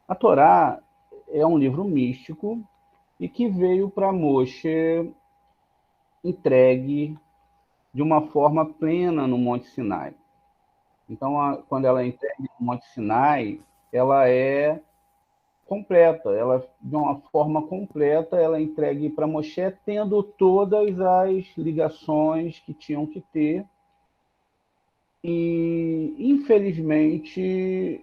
A Torá é um livro místico e que veio para Moshe entregue de uma forma plena no Monte Sinai. Então, quando ela é entregue no Monte Sinai, ela é completa, ela de uma forma completa, ela é entregue para Moshe, tendo todas as ligações que tinham que ter. E, infelizmente,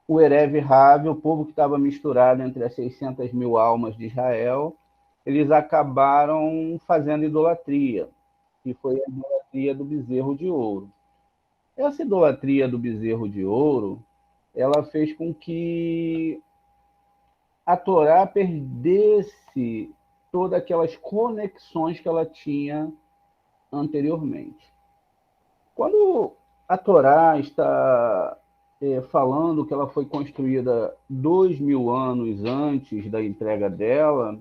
o Erev Rav, o povo que estava misturado entre as 600 mil almas de Israel, eles acabaram fazendo idolatria, que foi a idolatria do bezerro de ouro. Essa idolatria do bezerro de ouro, ela fez com que a Torá perdesse todas aquelas conexões que ela tinha anteriormente. Quando a Torá está falando que ela foi construída 2000 anos antes da entrega dela,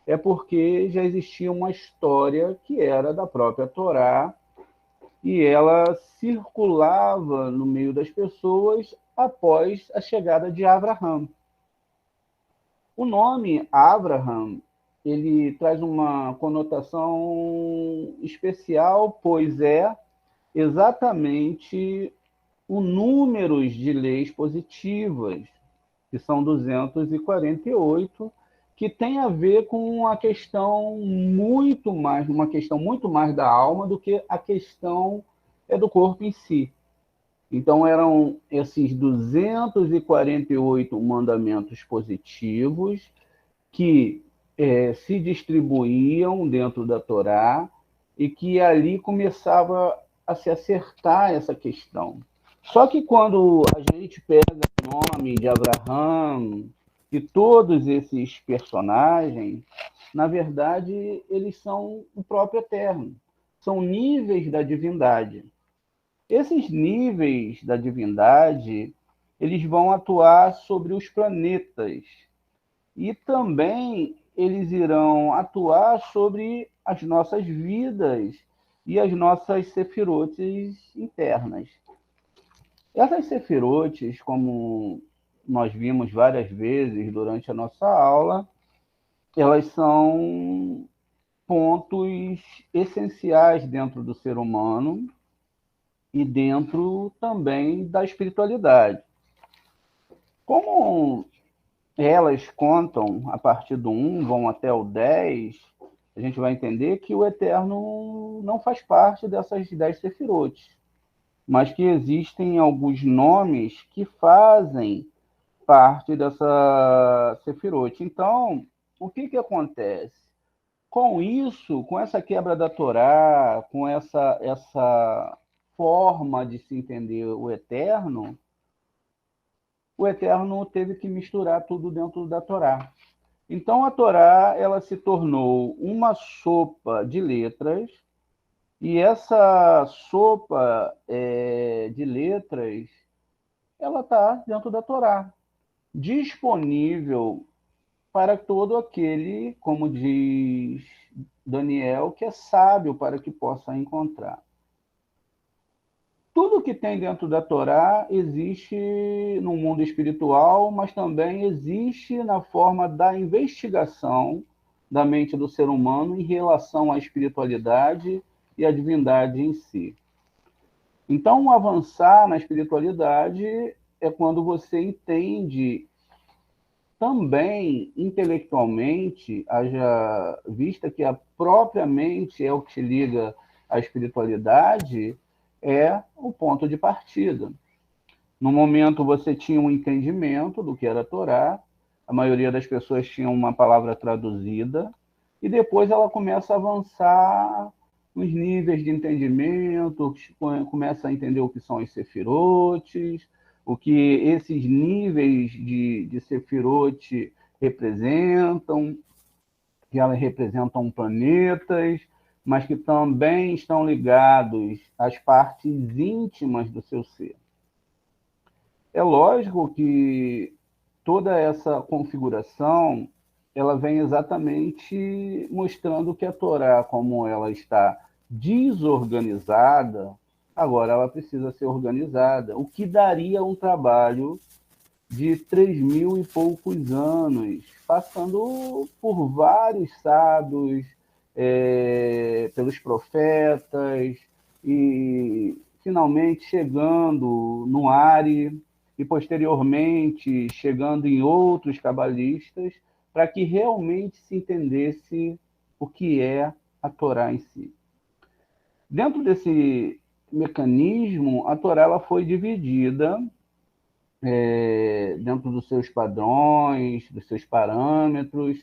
é porque já existia uma história que era da própria Torá e ela circulava no meio das pessoas após a chegada de Abraham. O nome Abraham, ele traz uma conotação especial, pois é exatamente o número de leis positivas, que são 248, que tem a ver com uma questão muito mais da alma do que a questão do corpo em si. Então, eram esses 248 mandamentos positivos que se distribuíam dentro da Torá e que ali começava a se acertar essa questão. Só que quando a gente pega o nome de Abraham e todos esses personagens, na verdade, eles são o próprio Eterno. São níveis da divindade. Esses níveis da divindade, eles vão atuar sobre os planetas. E também eles irão atuar sobre as nossas vidas e as nossas sefirotes internas. Essas sefirotes, como nós vimos várias vezes durante a nossa aula, elas são pontos essenciais dentro do ser humano e dentro também da espiritualidade. Como elas contam a partir do 1, vão até o 10, a gente vai entender que o Eterno não faz parte dessas 10 sefirotes, mas que existem alguns nomes que fazem parte dessa sefirote. Então, o que acontece? Com isso, com essa quebra da Torá, com essa forma de se entender o Eterno teve que misturar tudo dentro da Torá. Então, a Torá ela se tornou uma sopa de letras, e essa sopa de letras ela está dentro da Torá, disponível para todo aquele, como diz Daniel, que é sábio para que possa encontrar. Tudo que tem dentro da Torá existe no mundo espiritual, mas também existe na forma da investigação da mente do ser humano em relação à espiritualidade e à divindade em si. Então, avançar na espiritualidade é quando você entende também intelectualmente, haja vista que a própria mente é o que te liga à espiritualidade, é o ponto de partida. No momento você tinha um entendimento do que era a Torá, a maioria das pessoas tinha uma palavra traduzida, e depois ela começa a avançar nos níveis de entendimento, começa a entender o que são os sefirotes, o que esses níveis de sefirote representam, que elas representam planetas, mas que também estão ligados às partes íntimas do seu ser. É lógico que toda essa configuração ela vem exatamente mostrando que a Torá, como ela está desorganizada, Agora ela precisa ser organizada, o que daria um trabalho de 3.000 e poucos anos, passando por vários sábios, pelos profetas, e finalmente chegando no Ari, e posteriormente chegando em outros cabalistas, para que realmente se entendesse o que é a Torá em si. Dentro desse mecanismo, a Torá ela foi dividida dentro dos seus padrões, dos seus parâmetros,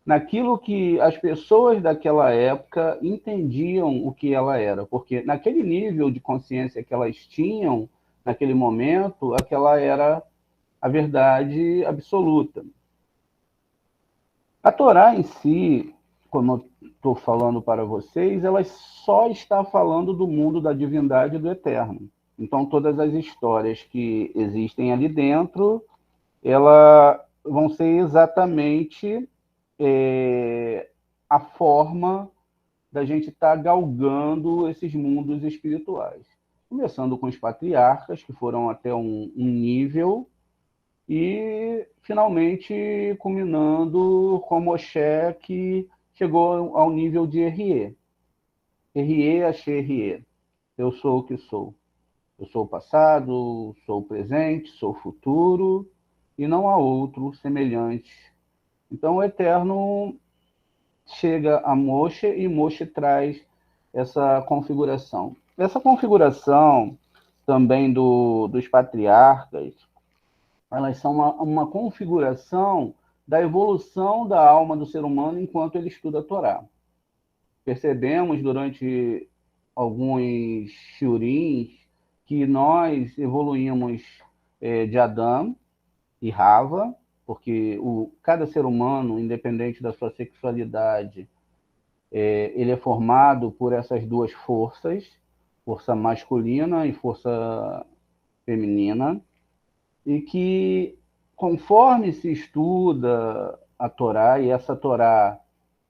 naquilo que as pessoas daquela época entendiam o que ela era, porque naquele nível de consciência que elas tinham, naquele momento, aquela era a verdade absoluta. A Torá em si, como eu estou falando para vocês, ela só está falando do mundo da divindade e do eterno. Então, todas as histórias que existem ali dentro, elas vão ser exatamente a forma da gente estar galgando esses mundos espirituais. Começando com os patriarcas, que foram até um nível, e finalmente culminando com Moshe, que chegou ao nível de Erie. Erie, achei Erie. Eu sou o que sou. Eu sou o passado, sou o presente, sou o futuro, e não há outro semelhante. Então, o Eterno chega a Moshe e Moshe traz essa configuração. Essa configuração também dos patriarcas, elas são uma configuração da evolução da alma do ser humano enquanto ele estuda a Torá. Percebemos durante alguns shiurins que nós evoluímos de Adão e Rava, porque cada ser humano, independente da sua sexualidade, ele é formado por essas duas forças, força masculina e força feminina, e que, conforme se estuda a Torá, e essa Torá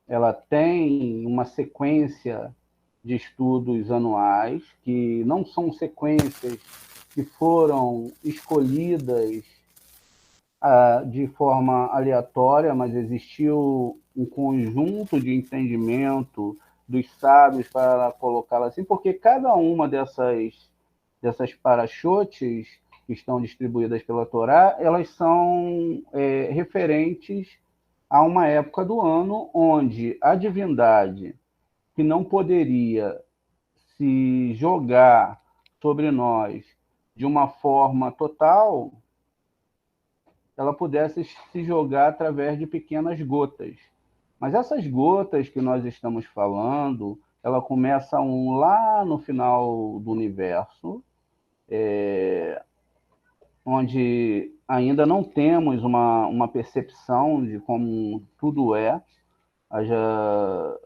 ela tem uma sequência de estudos anuais, que não são sequências que foram escolhidas de forma aleatória, mas existiu um conjunto de entendimento dos sábios para colocá-la assim, porque cada uma dessas parachotes que estão distribuídas pela Torá, elas são referentes a uma época do ano onde a divindade, que não poderia se jogar sobre nós de uma forma total, ela pudesse se jogar através de pequenas gotas. Mas essas gotas que nós estamos falando, ela começam lá no final do universo, onde ainda não temos uma percepção de como tudo é, haja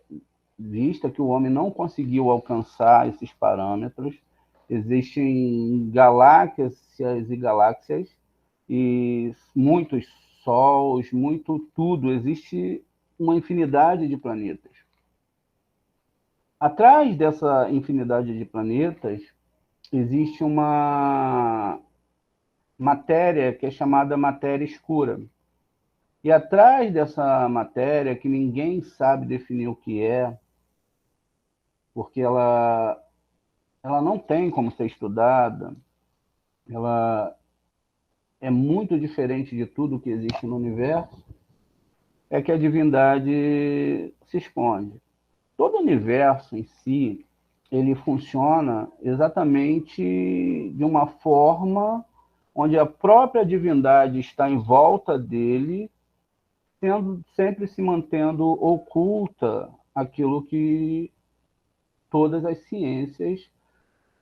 vista que o homem não conseguiu alcançar esses parâmetros. Existem galáxias e galáxias, e muitos sóis, muito tudo, existe uma infinidade de planetas. Atrás dessa infinidade de planetas, existe uma matéria que é chamada matéria escura. E atrás dessa matéria, que ninguém sabe definir o que é, porque ela não tem como ser estudada, ela é muito diferente de tudo que existe no universo, é que a divindade se esconde. Todo o universo em si, ele funciona exatamente de uma forma onde a própria divindade está em volta dele, sempre se mantendo oculta aquilo que todas as ciências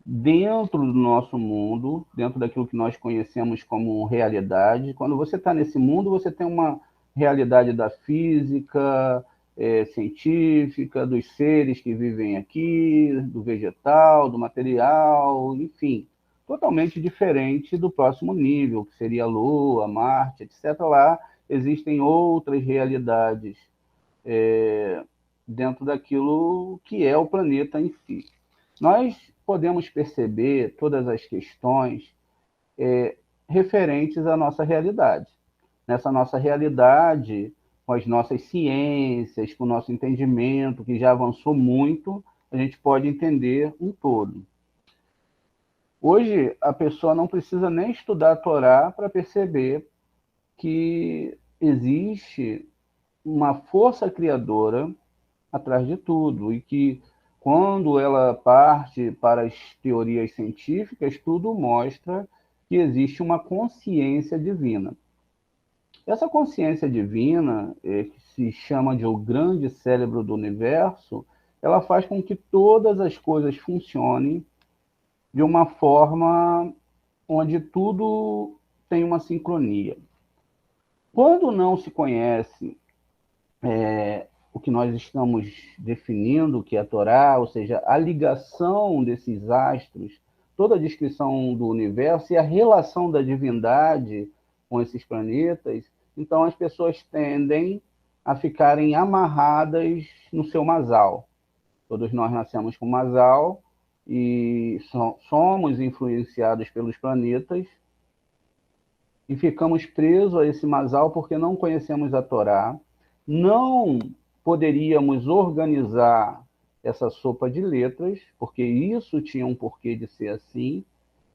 dentro do nosso mundo, dentro daquilo que nós conhecemos como realidade. Quando você está nesse mundo, você tem uma realidade da física, científica, dos seres que vivem aqui, do vegetal, do material, enfim, totalmente diferente do próximo nível, que seria a Lua, Marte, etc. Lá existem outras realidades dentro daquilo que é o planeta em si. Nós podemos perceber todas as questões referentes à nossa realidade. Nessa nossa realidade, com as nossas ciências, com o nosso entendimento, que já avançou muito, a gente pode entender um todo. Hoje, a pessoa não precisa nem estudar a Torá para perceber que existe uma força criadora atrás de tudo e que, quando ela parte para as teorias científicas, tudo mostra que existe uma consciência divina. Essa consciência divina, que se chama de o grande cérebro do universo, ela faz com que todas as coisas funcionem de uma forma onde tudo tem uma sincronia. Quando não se conhece o que nós estamos definindo, que é a Torá, ou seja, a ligação desses astros, toda a descrição do universo e a relação da divindade com esses planetas, então as pessoas tendem a ficarem amarradas no seu masal. Todos nós nascemos com masal e somos influenciados pelos planetas e ficamos presos a esse masal porque não conhecemos a Torá, não poderíamos organizar essa sopa de letras, porque isso tinha um porquê de ser assim,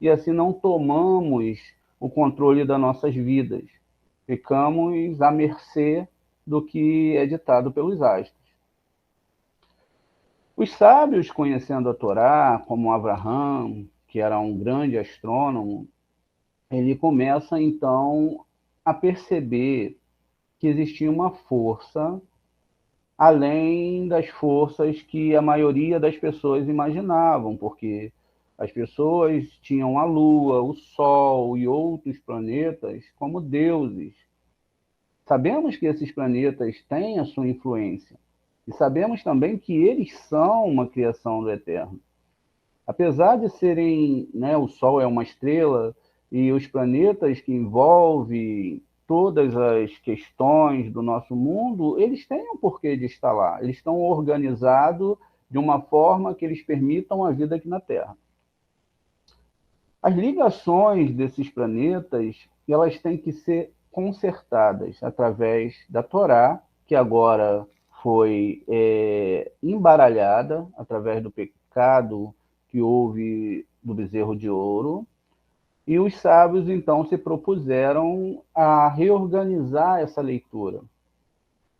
e assim não tomamos o controle das nossas vidas. Ficamos à mercê do que é ditado pelos astros. Os sábios, conhecendo a Torá, como Abraham, que era um grande astrônomo, ele começa, então, a perceber que existia uma força além das forças que a maioria das pessoas imaginavam, porque as pessoas tinham a Lua, o Sol e outros planetas como deuses. Sabemos que esses planetas têm a sua influência, e sabemos também que eles são uma criação do Eterno. Apesar de serem, né, o Sol é uma estrela, e os planetas que envolvem todas as questões do nosso mundo, eles têm um porquê de estar lá. Eles estão organizados de uma forma que eles permitam a vida aqui na Terra. As ligações desses planetas, elas têm que ser consertadas através da Torá, que agora foi embaralhada através do pecado que houve do bezerro de ouro, e os sábios, então, se propuseram a reorganizar essa leitura.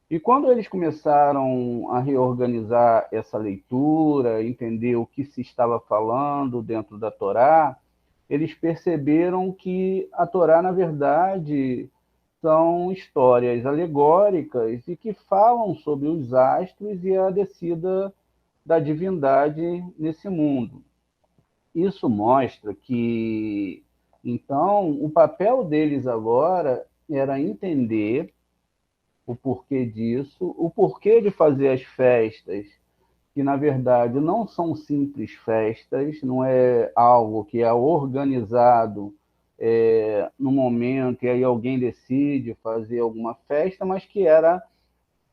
E quando eles começaram a reorganizar essa leitura, entender o que se estava falando dentro da Torá, eles perceberam que a Torá, na verdade, são histórias alegóricas e que falam sobre os astros e a descida da divindade nesse mundo. Isso mostra que, então, o papel deles agora era entender o porquê disso, o porquê de fazer as festas, que na verdade não são simples festas, não é algo que é organizado no momento e aí alguém decide fazer alguma festa, mas que era,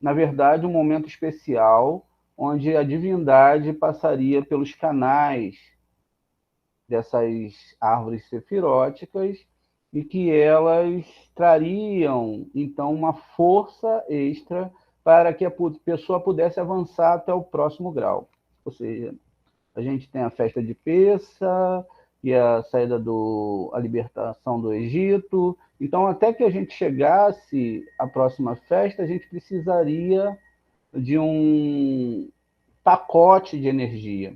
na verdade, um momento especial onde a divindade passaria pelos canais dessas árvores sefiróticas e que elas trariam, então, uma força extra para que a pessoa pudesse avançar até o próximo grau. Ou seja, a gente tem a festa de Pessa e a saída a libertação do Egito. Então, até que a gente chegasse à próxima festa, a gente precisaria de um pacote de energia.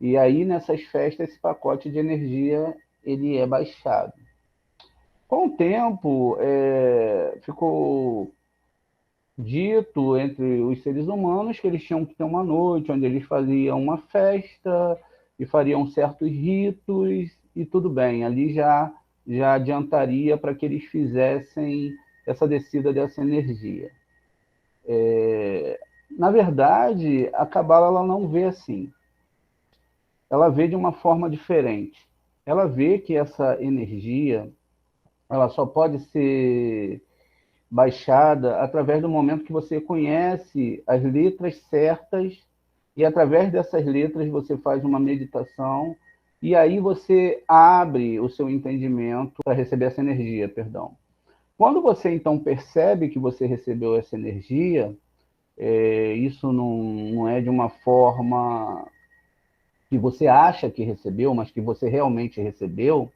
E aí, nessas festas, esse pacote de energia ele é baixado. Com o tempo, ficou dito entre os seres humanos que eles tinham que ter uma noite onde eles faziam uma festa e fariam certos ritos e tudo bem. Ali já adiantaria para que eles fizessem essa descida dessa energia. Na verdade, a Cabala ela não vê assim. Ela vê de uma forma diferente. Ela vê que essa energia ela só pode ser baixada através do momento que você conhece as letras certas e através dessas letras você faz uma meditação, e aí você abre o seu entendimento para receber essa energia, perdão. Quando você, então, percebe que você recebeu essa energia, isso não é de uma forma que você acha que recebeu, mas que você realmente recebeu,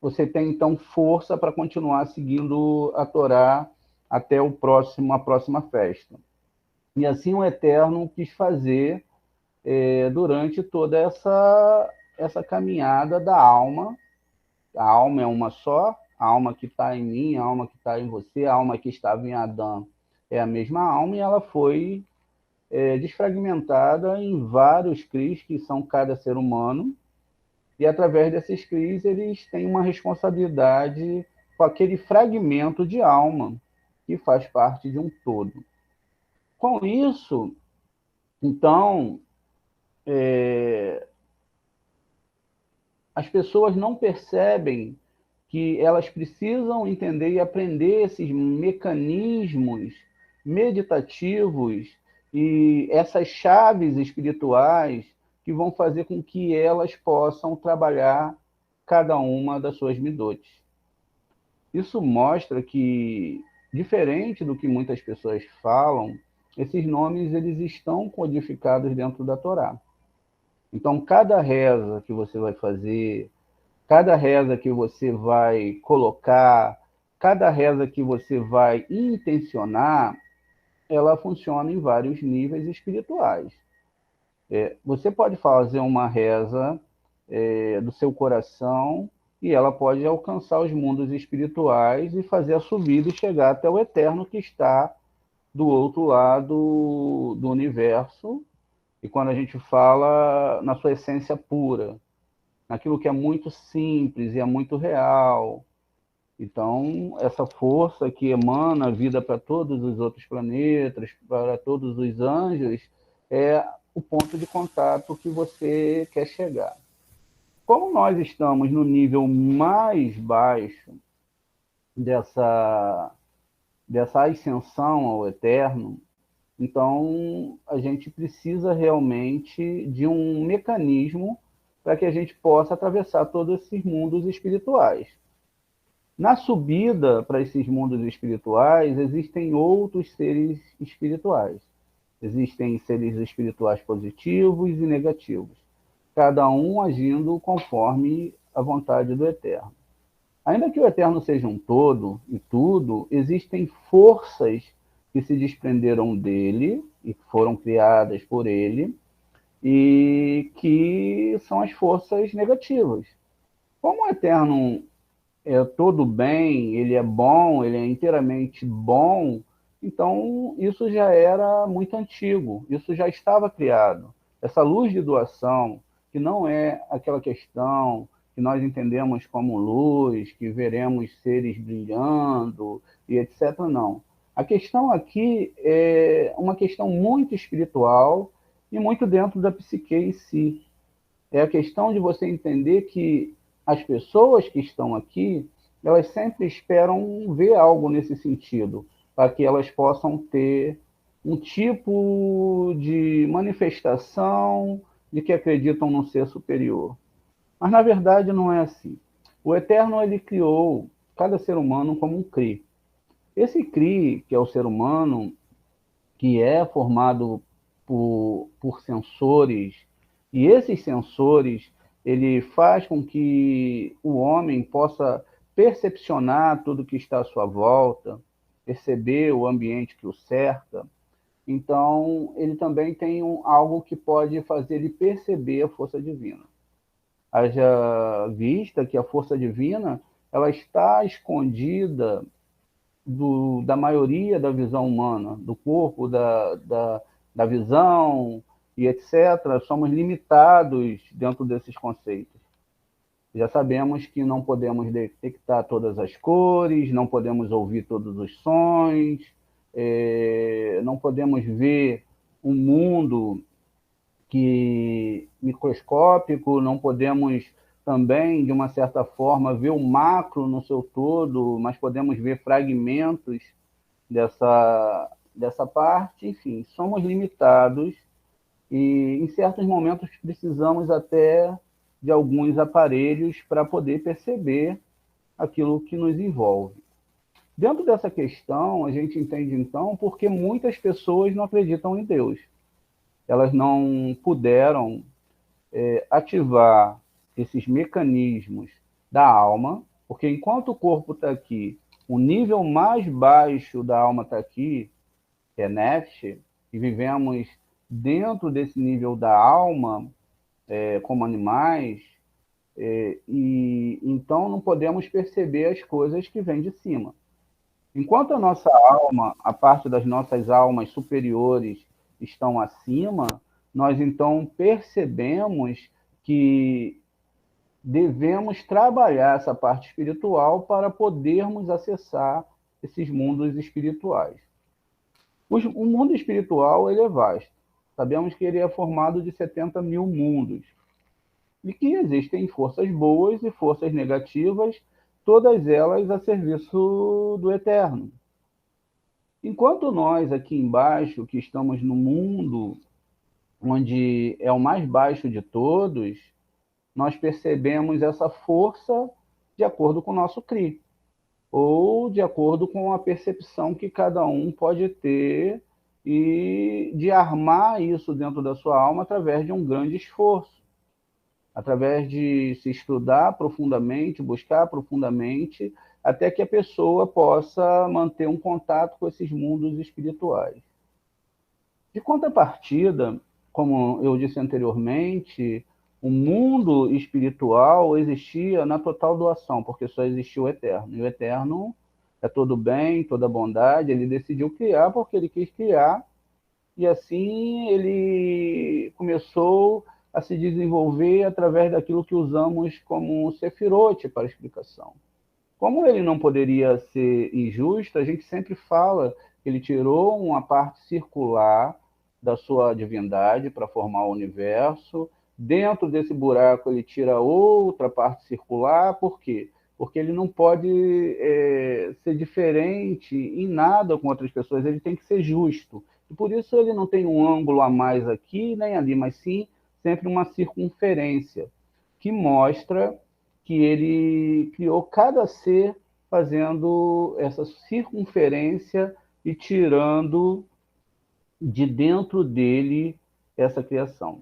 você tem, então, força para continuar seguindo a Torá até a próxima festa. E assim o Eterno quis fazer durante toda essa caminhada da alma. A alma é uma só, a alma que está em mim, a alma que está em você, a alma que estava em Adão é a mesma alma, e ela foi desfragmentada em vários Cris, que são cada ser humano, e através desses Cris eles têm uma responsabilidade com aquele fragmento de alma que faz parte de um todo. Com isso, então, as pessoas não percebem que elas precisam entender e aprender esses mecanismos meditativos e essas chaves espirituais que vão fazer com que elas possam trabalhar cada uma das suas midotes. Isso mostra que, diferente do que muitas pessoas falam, esses nomes eles estão codificados dentro da Torá. Então, cada reza que você vai fazer, cada reza que você vai colocar, cada reza que você vai intencionar, ela funciona em vários níveis espirituais. Você pode fazer uma reza do seu coração e ela pode alcançar os mundos espirituais e fazer a subida e chegar até o Eterno que está do outro lado do universo. E quando a gente fala na sua essência pura, naquilo que é muito simples e é muito real. Então, essa força que emana vida para todos os outros planetas, para todos os anjos, é o ponto de contato que você quer chegar. Como nós estamos no nível mais baixo dessa, dessa ascensão ao eterno, então a gente precisa realmente de um mecanismo para que a gente possa atravessar todos esses mundos espirituais. Na subida para esses mundos espirituais, existem outros seres espirituais. Existem seres espirituais positivos e negativos, cada um agindo conforme a vontade do Eterno. Ainda que o Eterno seja um todo e tudo, existem forças que se desprenderam dele e foram criadas por ele, e que são as forças negativas. Como o Eterno é todo bem, ele é bom, ele é inteiramente bom, então isso já era muito antigo, isso já estava criado. Essa luz de doação, que não é aquela questão que nós entendemos como luz, que veremos seres brilhando e etc. Não. A questão aqui é uma questão muito espiritual e muito dentro da psique em si. É a questão de você entender que as pessoas que estão aqui, elas sempre esperam ver algo nesse sentido, para que elas possam ter um tipo de manifestação de que acreditam num ser superior. Mas, na verdade, não é assim. O Eterno, ele criou cada ser humano como um Cri. Esse Cri, que é o ser humano, que é formado por sensores, e esses sensores ele faz com que o homem possa percepcionar tudo que está à sua volta, perceber o ambiente que o cerca. Então, ele também tem algo que pode fazer ele perceber a força divina. Haja vista que a força divina ela está escondida da maioria da visão humana, do corpo, da visão e etc., somos limitados dentro desses conceitos. Já sabemos que não podemos detectar todas as cores, não podemos ouvir todos os sons, não podemos ver um mundo microscópico, não podemos também, de uma certa forma, ver o macro no seu todo, mas podemos ver fragmentos dessa parte. Enfim, somos limitados e em certos momentos precisamos até de alguns aparelhos para poder perceber aquilo que nos envolve. Dentro dessa questão, a gente entende então porque muitas pessoas não acreditam em Deus. Elas não puderam ativar esses mecanismos da alma, porque enquanto o corpo está aqui, o nível mais baixo da alma está aqui, que é Nefesh, e vivemos dentro desse nível da alma, como animais, e então não podemos perceber as coisas que vêm de cima. Enquanto a nossa alma, a parte das nossas almas superiores estão acima, nós então percebemos que devemos trabalhar essa parte espiritual para podermos acessar esses mundos espirituais. O mundo espiritual ele é vasto. Sabemos que ele é formado de 70 mil mundos e que existem forças boas e forças negativas, todas elas a serviço do eterno. Enquanto nós aqui embaixo, que estamos no mundo onde é o mais baixo de todos, nós percebemos essa força de acordo com o nosso CRI, ou de acordo com a percepção que cada um pode ter e de armar isso dentro da sua alma através de um grande esforço, através de se estudar profundamente, buscar profundamente, até que a pessoa possa manter um contato com esses mundos espirituais. De contrapartida, como eu disse anteriormente, o mundo espiritual existia na total doação, porque só existia o Eterno. E o Eterno é todo bem, toda bondade, ele decidiu criar porque ele quis criar, e assim ele começou a se desenvolver através daquilo que usamos como Sefirote para explicação. Como ele não poderia ser injusto, a gente sempre fala que ele tirou uma parte circular da sua divindade para formar o universo. Dentro desse buraco, ele tira outra parte circular. Por quê? Porque ele não pode ser diferente em nada com outras pessoas, ele tem que ser justo. E por isso ele não tem um ângulo a mais aqui nem ali, mas sim sempre uma circunferência, que mostra que ele criou cada ser fazendo essa circunferência e tirando de dentro dele essa criação.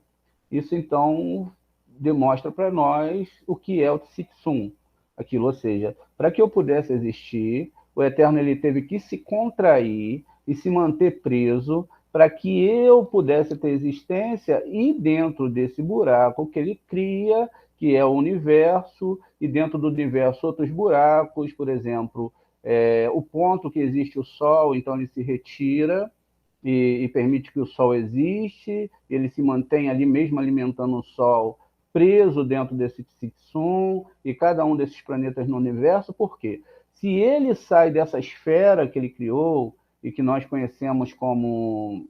Isso, então, demonstra para nós o que é o Tsitsum, aquilo, ou seja, para que eu pudesse existir, o Eterno ele teve que se contrair e se manter preso para que eu pudesse ter existência e dentro desse buraco que ele cria, que é o universo, e dentro do universo outros buracos, por exemplo, o ponto que existe o Sol, então ele se retira, e permite que o Sol existe, ele se mantém ali mesmo alimentando o Sol, preso dentro desse Tsitsum, e cada um desses planetas no universo, por quê? Se ele sai dessa esfera que ele criou, e que nós conhecemos como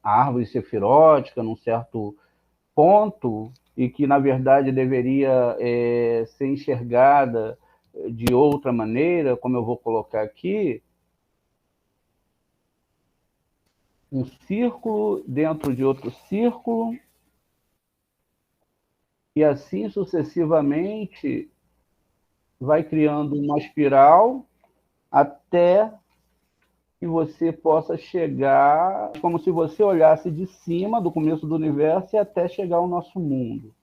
a árvore sefirótica, num certo ponto, e que, na verdade, deveria ser enxergada de outra maneira, como eu vou colocar aqui, um círculo dentro de outro círculo, e assim sucessivamente vai criando uma espiral até que você possa chegar, como se você olhasse de cima do começo do universo e até chegar ao nosso mundo.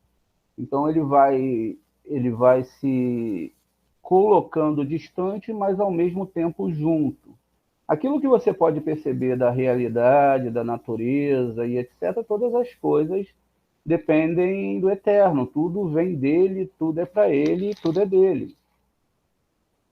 Então ele vai se colocando distante, mas ao mesmo tempo junto. Aquilo que você pode perceber da realidade, da natureza e etc., todas as coisas dependem do Eterno. Tudo vem dele, tudo é para ele, tudo é dele.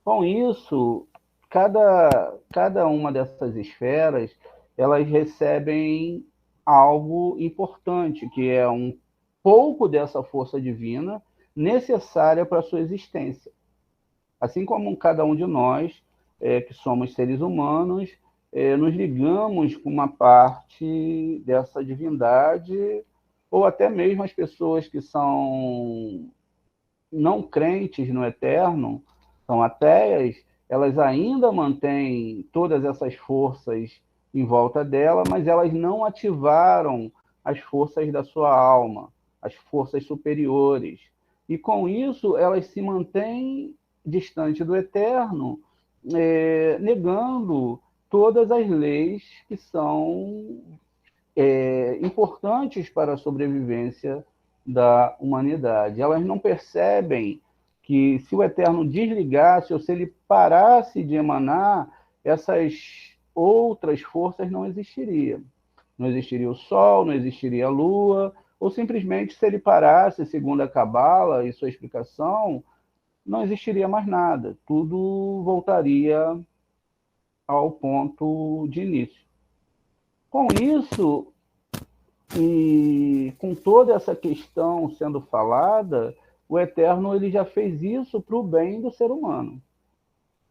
Com isso, cada uma dessas esferas, elas recebem algo importante, que é um pouco dessa força divina necessária para a sua existência. Assim como cada um de nós, que somos seres humanos, nos ligamos com uma parte dessa divindade, ou até mesmo as pessoas que são não crentes no eterno, são ateias, elas ainda mantêm todas essas forças em volta dela, mas elas não ativaram as forças da sua alma, as forças superiores. E com isso, elas se mantêm distante do eterno, negando todas as leis que são importantes para a sobrevivência da humanidade. Elas não percebem que se o Eterno desligasse ou se ele parasse de emanar, essas outras forças não existiriam. Não existiria o Sol, não existiria a Lua, ou simplesmente se ele parasse, segundo a Cabala e sua explicação, não existiria mais nada. Tudo voltaria ao ponto de início. Com isso, e com toda essa questão sendo falada, o Eterno ele já fez isso para o bem do ser humano.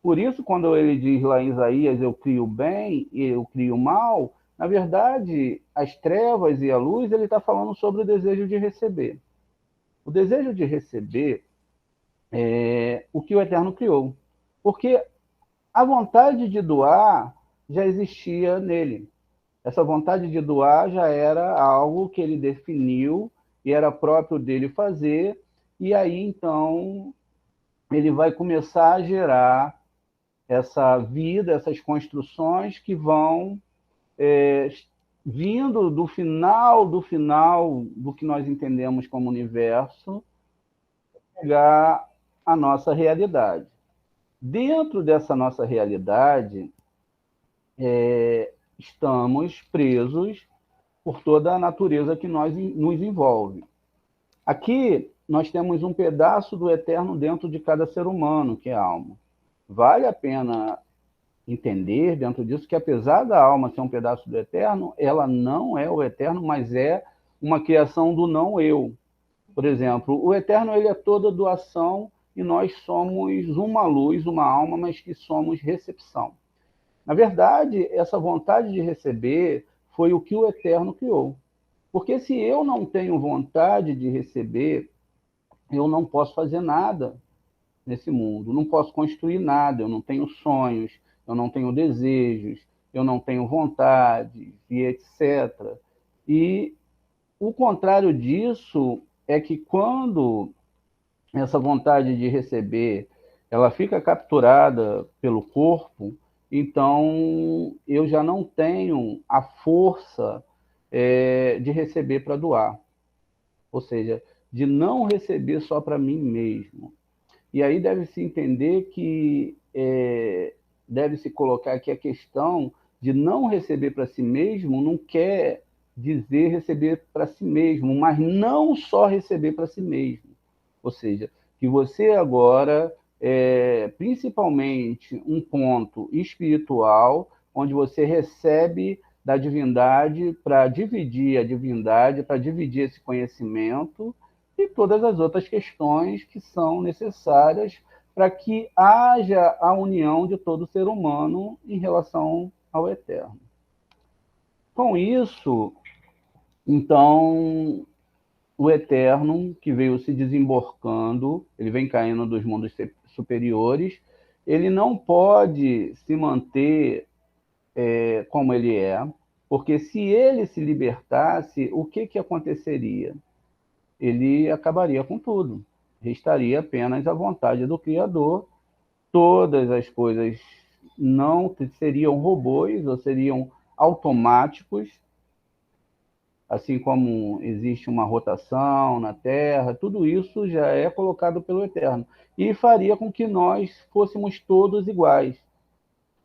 Por isso, quando ele diz lá em Isaías, eu crio o bem e eu crio o mal, na verdade, as trevas e a luz, ele está falando sobre o desejo de receber. O desejo de receber é o que o Eterno criou. Porque a vontade de doar já existia nele. Essa vontade de doar já era algo que ele definiu e era próprio dele fazer, e aí então ele vai começar a gerar essa vida, essas construções que vão vindo do final do que nós entendemos como universo, chegar à nossa realidade. Dentro dessa nossa realidade, estamos presos por toda a natureza que nos envolve. Aqui nós temos um pedaço do eterno dentro de cada ser humano, que é a alma. Vale a pena entender dentro disso que, apesar da alma ser um pedaço do eterno, ela não é o eterno, mas é uma criação do não eu. Por exemplo, o eterno ele é toda doação e nós somos uma luz, uma alma, mas que somos recepção. Na verdade, essa vontade de receber foi o que o eterno criou. Porque se eu não tenho vontade de receber, eu não posso fazer nada nesse mundo, não posso construir nada, eu não tenho sonhos, eu não tenho desejos, eu não tenho vontades e etc. E o contrário disso é que quando essa vontade de receber ela fica capturada pelo corpo, então eu já não tenho a força de receber para doar, ou seja, de não receber só para mim mesmo. E aí deve-se entender que deve-se colocar que a questão de não receber para si mesmo não quer dizer receber para si mesmo, mas não só receber para si mesmo. Ou seja, que você agora principalmente um ponto espiritual, onde você recebe da divindade para dividir a divindade, para dividir esse conhecimento e todas as outras questões que são necessárias para que haja a união de todo ser humano em relação ao eterno. Com isso, então, o eterno que veio se desemborcando, ele vem caindo dos mundos superiores, ele não pode se manter como ele é, porque se ele se libertasse, o que aconteceria? Ele acabaria com tudo. Restaria apenas a vontade do Criador. Todas as coisas não seriam robôs ou seriam automáticos, assim como existe uma rotação na Terra, tudo isso já é colocado pelo Eterno. E faria com que nós fôssemos todos iguais,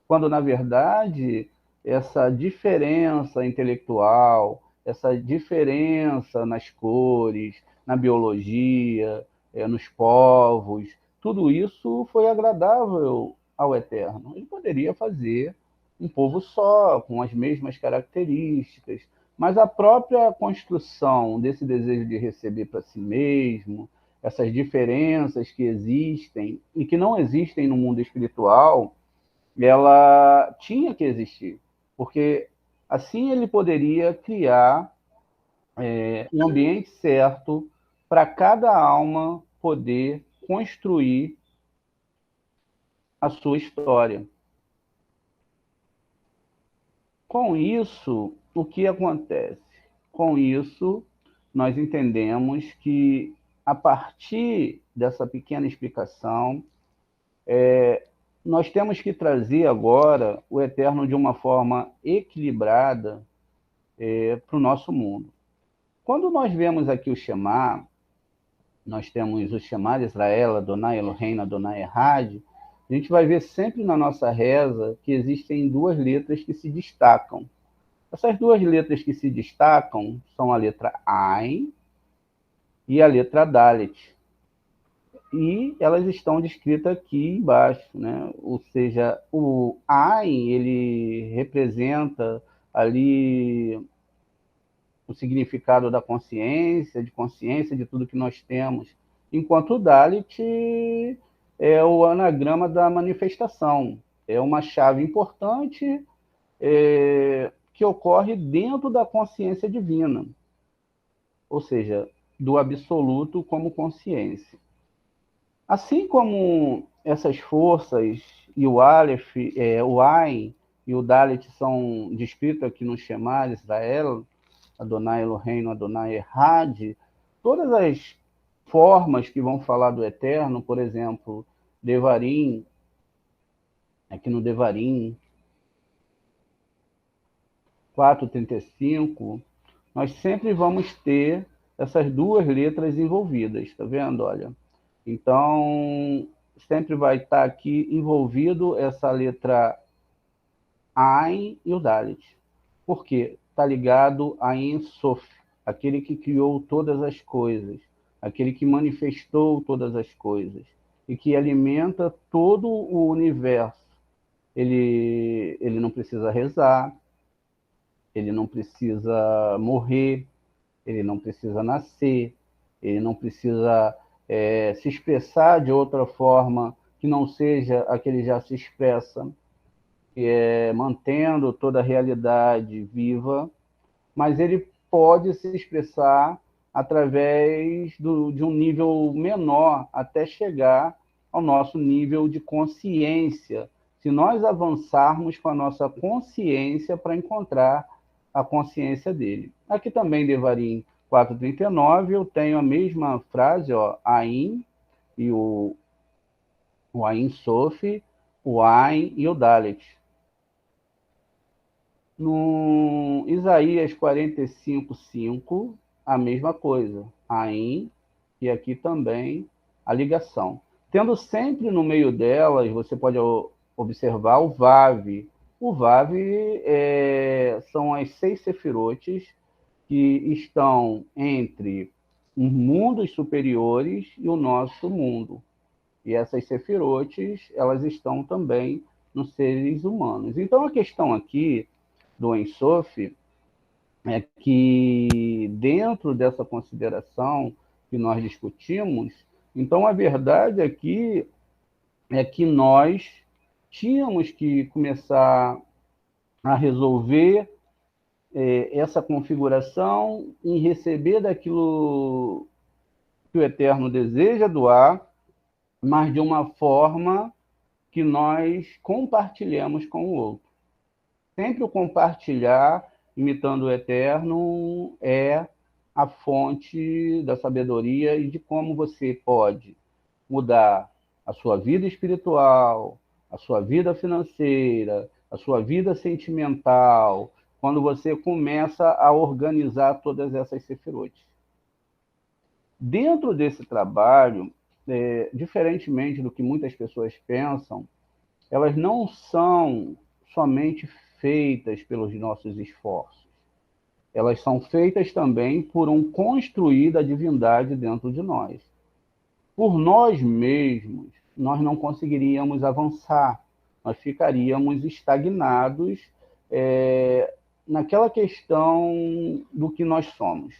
quando, na verdade, essa diferença intelectual, essa diferença nas cores, na biologia, nos povos, tudo isso foi agradável ao Eterno. Ele poderia fazer um povo só, com as mesmas características, mas a própria construção desse desejo de receber para si mesmo, essas diferenças que existem e que não existem no mundo espiritual, ela tinha que existir, porque assim ele poderia criar um ambiente certo para cada alma poder construir a sua história. Com isso, o que acontece? Com isso, nós entendemos que, a partir dessa pequena explicação, nós temos que trazer agora o Eterno de uma forma equilibrada para o nosso mundo. Quando nós vemos aqui o Shema, nós temos o Shema de Israel, Adonai Eloheinu, Adonai Errad, a gente vai ver sempre na nossa reza que existem duas letras que se destacam. Essas duas letras que se destacam são a letra Ain e a letra Dalet. E elas estão descritas aqui embaixo, né? Ou seja, o Ain, ele representa ali o significado da consciência de tudo que nós temos, enquanto o Dalit é o anagrama da manifestação, é uma chave importante que ocorre dentro da consciência divina, ou seja, do absoluto como consciência. Assim como essas forças e o Aleph, o Ain e o Dalet são descritos aqui no Shema de Israel, Adonai Eloheinu, Adonai Errad, todas as formas que vão falar do Eterno, por exemplo, Devarim, aqui no Devarim 4:35, nós sempre vamos ter essas duas letras envolvidas, tá vendo? Olha, então sempre vai estar aqui envolvido essa letra Ain e o Dalet. Por quê? Está ligado a Ein Sof, aquele que criou todas as coisas, aquele que manifestou todas as coisas e que alimenta todo o universo. Ele não precisa rezar, ele não precisa morrer, ele não precisa nascer, ele não precisa se expressar de outra forma que não seja a que ele já se expressa, mantendo toda a realidade viva, mas ele pode se expressar através de um nível menor até chegar ao nosso nível de consciência, se nós avançarmos com a nossa consciência para encontrar a consciência dele. Aqui também, Devarim 4:39, eu tenho a mesma frase, ó, Ain e o Ain Sof, o Ain e o Dalet. No Isaías 45:5, a mesma coisa, Ain, e aqui também a ligação. Tendo sempre no meio delas, você pode observar o Vav. O Vav são as 6 sefirotes que estão entre os mundos superiores e o nosso mundo. E essas sefirotes, elas estão também nos seres humanos. Então, a questão aqui do Ein Sof é que, dentro dessa consideração que nós discutimos, então a verdade aqui é que nós tínhamos que começar a resolver essa configuração em receber daquilo que o Eterno deseja doar, mas de uma forma que nós compartilhamos com o outro. Sempre o compartilhar, imitando o Eterno, é a fonte da sabedoria e de como você pode mudar a sua vida espiritual, a sua vida financeira, a sua vida sentimental, quando você começa a organizar todas essas sefirotes. Dentro desse trabalho, diferentemente do que muitas pessoas pensam, elas não são somente feitas pelos nossos esforços. Elas são feitas também por um construir da divindade dentro de nós. Por nós mesmos, nós não conseguiríamos avançar, nós ficaríamos estagnados naquela questão do que nós somos.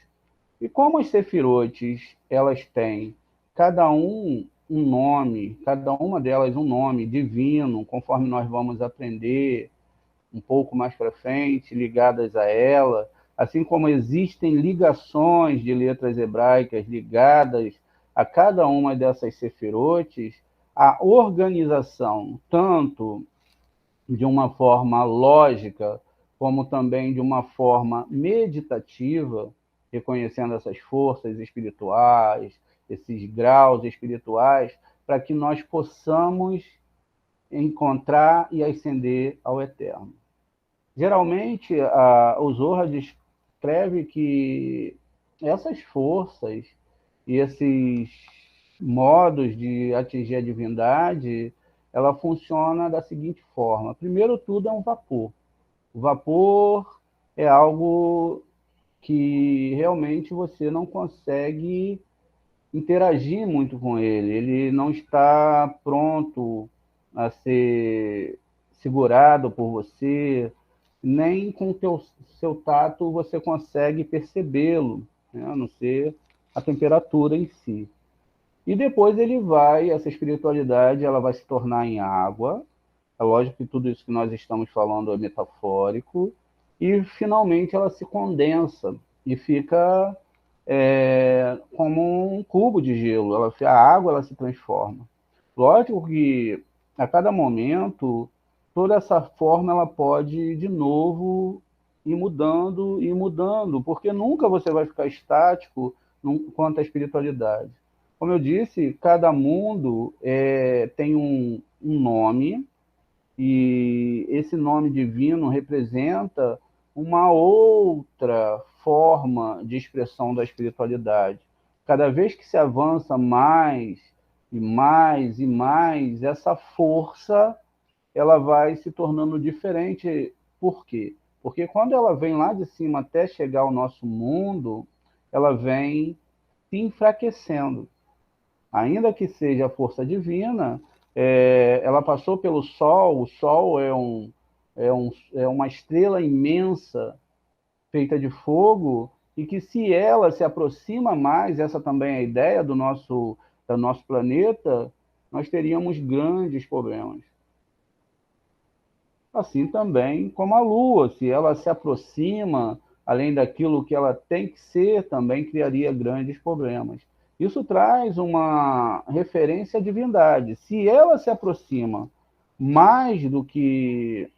E como as sefirotes, elas têm cada um nome, cada uma delas um nome divino, conforme nós vamos aprender um pouco mais para frente, ligadas a ela, assim como existem ligações de letras hebraicas ligadas a cada uma dessas sefirotes, a organização, tanto de uma forma lógica, como também de uma forma meditativa, reconhecendo essas forças espirituais, esses graus espirituais, para que nós possamos encontrar e ascender ao eterno. Geralmente, o Zohar descreve que essas forças e esses modos de atingir a divindade, ela funciona da seguinte forma. Primeiro tudo é um vapor. O vapor é algo que realmente você não consegue interagir muito com ele. Ele não está pronto a ser segurado por você, nem com o seu tato você consegue percebê-lo, né? A não ser a temperatura em si. E depois essa espiritualidade, ela vai se tornar em água. É lógico que tudo isso que nós estamos falando é metafórico. E finalmente ela se condensa e fica como um cubo de gelo. A água ela se transforma. Lógico que a cada momento toda essa forma ela pode de novo ir mudando, porque nunca você vai ficar estático quanto à espiritualidade. Como eu disse, cada mundo tem um nome, e esse nome divino representa uma outra forma de expressão da espiritualidade. Cada vez que se avança mais e mais e mais, essa força ela vai se tornando diferente. Por quê? Porque quando ela vem lá de cima até chegar ao nosso mundo, ela vem se enfraquecendo. Ainda que seja a força divina, ela passou pelo Sol. O Sol é uma estrela imensa feita de fogo, e que se ela se aproxima mais, essa também é a ideia do nosso planeta, nós teríamos grandes problemas. Assim também como a Lua, se ela se aproxima, além daquilo que ela tem que ser, também criaria grandes problemas. Isso traz uma referência à divindade. Se ela se aproxima mais do que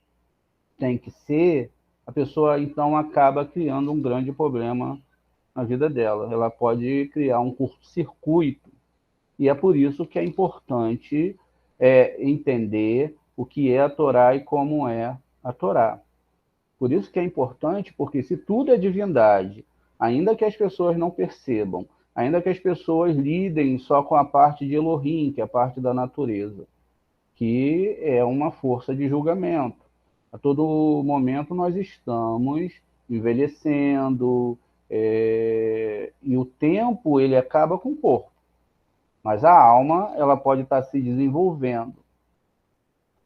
tem que ser, a pessoa então acaba criando um grande problema na vida dela. Ela pode criar um curto-circuito. E é por isso que é importante entender o que é a Torá e como é a Torá. Por isso que é importante, porque se tudo é divindade, ainda que as pessoas não percebam, ainda que as pessoas lidem só com a parte de Elohim, que é a parte da natureza, que é uma força de julgamento. A todo momento nós estamos envelhecendo, e o tempo ele acaba com o corpo, mas a alma ela pode estar se desenvolvendo.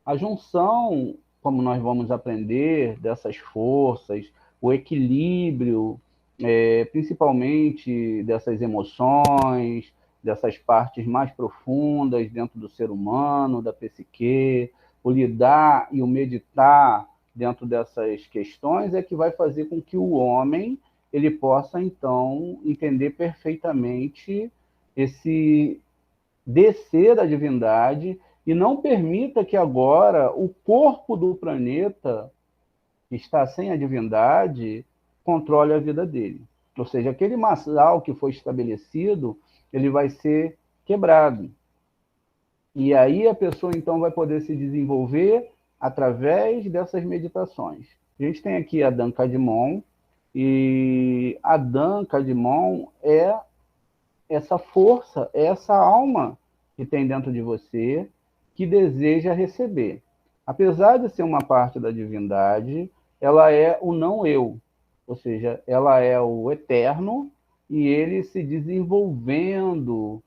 A junção, como nós vamos aprender, dessas forças, o equilíbrio, principalmente dessas emoções, dessas partes mais profundas dentro do ser humano, da psique, o lidar e o meditar dentro dessas questões é que vai fazer com que o homem ele possa, então, entender perfeitamente esse descer da divindade, e não permita que agora o corpo do planeta, que está sem a divindade, controle a vida dele. Ou seja, aquele masal que foi estabelecido, ele vai ser quebrado. E aí a pessoa, então, vai poder se desenvolver através dessas meditações. A gente tem aqui a Dan Kadmon, e a Dan Kadmon é essa força, é essa alma que tem dentro de você, que deseja receber. Apesar de ser uma parte da divindade, ela é o não eu, ou seja, ela é o eterno, e ele se desenvolvendo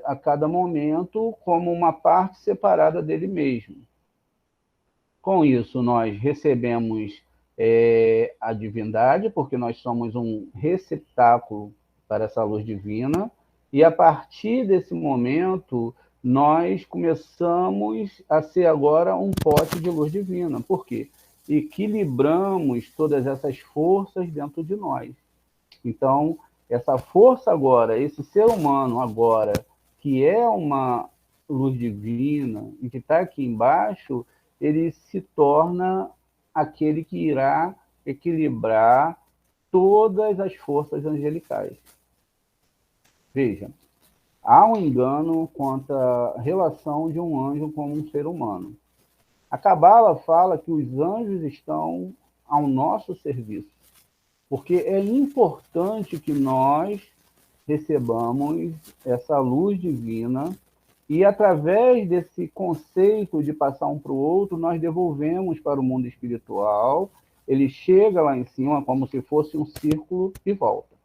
a cada momento como uma parte separada dele mesmo. Com isso, nós recebemos a divindade, porque nós somos um receptáculo para essa luz divina, e a partir desse momento, nós começamos a ser agora um pote de luz divina. Por quê? Equilibramos todas essas forças dentro de nós. Então, essa força agora, esse ser humano agora, que é uma luz divina e que está aqui embaixo, ele se torna aquele que irá equilibrar todas as forças angelicais. Veja, há um engano quanto à relação de um anjo com um ser humano. A Cabala fala que os anjos estão ao nosso serviço, porque é importante que nós recebamos essa luz divina e, através desse conceito de passar um para o outro, nós devolvemos para o mundo espiritual. Ele chega lá em cima como se fosse um círculo e volta.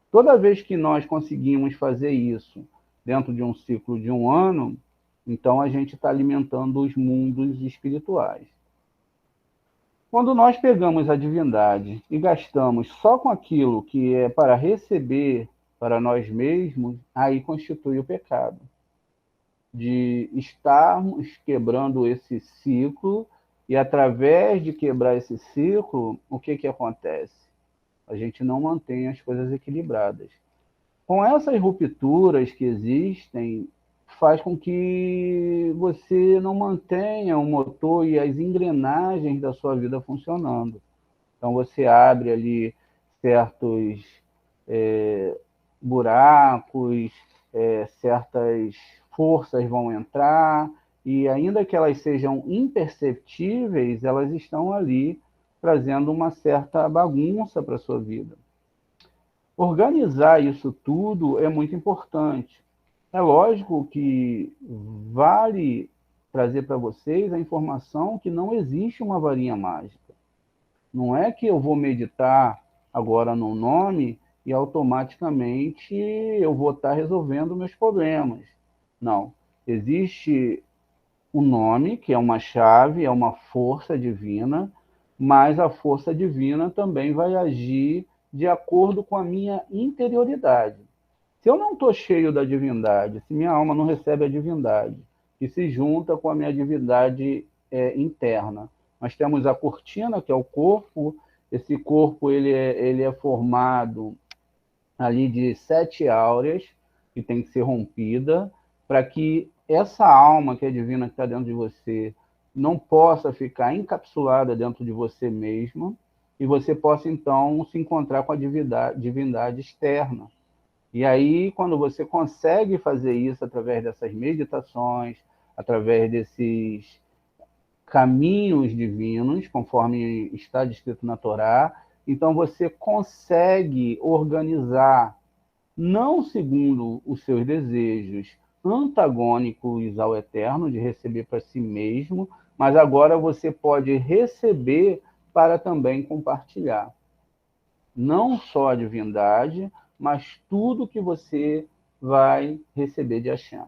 Toda vez que nós conseguimos fazer isso dentro de um ciclo de um ano, então a gente está alimentando os mundos espirituais. Quando nós pegamos a divindade e gastamos só com aquilo que é para receber para nós mesmos, aí constitui o pecado. De estarmos quebrando esse ciclo, e através de quebrar esse ciclo, o que, que acontece? A gente não mantém as coisas equilibradas. Com essas rupturas que existem, faz com que você não mantenha o motor e as engrenagens da sua vida funcionando. Então, você abre ali certos buracos, certas forças vão entrar, e ainda que elas sejam imperceptíveis, elas estão ali trazendo uma certa bagunça para a sua vida. Organizar isso tudo é muito importante. É lógico que vale trazer para vocês a informação que não existe uma varinha mágica. Não é que eu vou meditar agora no nome e automaticamente eu vou estar resolvendo meus problemas. Não. Existe o nome, que é uma chave, é uma força divina, mas a força divina também vai agir de acordo com a minha interioridade. Se eu não estou cheio da divindade, se minha alma não recebe a divindade, que se junta com a minha divindade interna, nós temos a cortina, que é o corpo. Esse corpo ele é formado ali de 7 áureas, que tem que ser rompida, para que essa alma que é divina, que está dentro de você, não possa ficar encapsulada dentro de você mesmo, e você possa, então, se encontrar com a divindade externa. E aí, quando você consegue fazer isso através dessas meditações, através desses caminhos divinos, conforme está descrito na Torá, então você consegue organizar, não segundo os seus desejos antagônicos ao eterno, de receber para si mesmo, mas agora você pode receber para também compartilhar. Não só a divindade, mas tudo que você vai receber de Hashem.